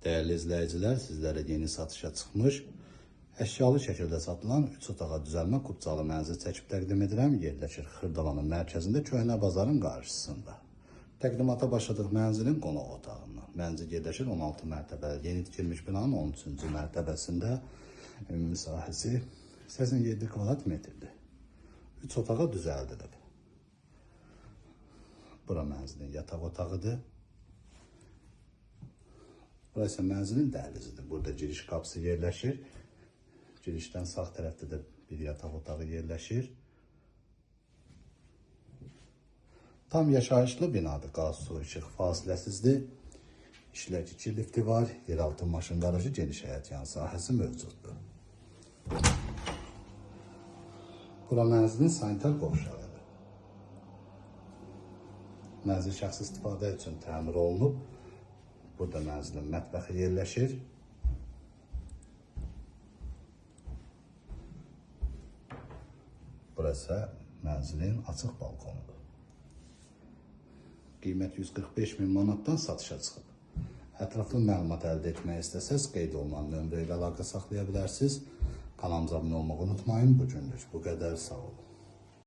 Değerli izləyicilər, sizlərə yeni satışa çıxmış, əşyalı şəkildə satılan 3 otağa düzəlmə Qubcalı mənzil çəkib təqdim edirəm. Yerləşir Xırdalanın mərkəzində, Köhnə bazarın qarşısında. Təqdimata başladıq mənzilin qonaq otağından. Mənzil yerləşir 16 mərtəbəli, yeni tikilmiş binanın 13-cü mərtəbəsində. Ümumi sahəsi 87 kvadrat metrdir. 3 otağa düzəldilib. Bura mənzilin yataq otağıdır. Burası mənzilin dəhlizidir. Burada giriş qapısı yerləşir. Girişdən sağ tərəfdə də bir yataq otağı yerləşir. Tam yaşayışlı binadır. Qaz, su, işıq fasiləsizdir. İşləci 2 lifti var. Yeraltı maşın qarajı, geniş həyətyan sahəsi mövcuddur. Bura mənzilin sanitar qovşağıdır. Mənzil şəxsi istifadə üçün təmir olunub. Burada mənzilin mətbəxi yerləşir. Burası mənzilin açıq balkonudur. Qiymət 145 min manatdan satışa çıxıb. Ətraflı məlumat əldə etmək istəsəz, qeyd olunan nömrə ilə əlaqə saxlaya bilərsiniz. Kanalımıza abunə olmağı unutmayın. Bu günlük bu qədər, sağ olun.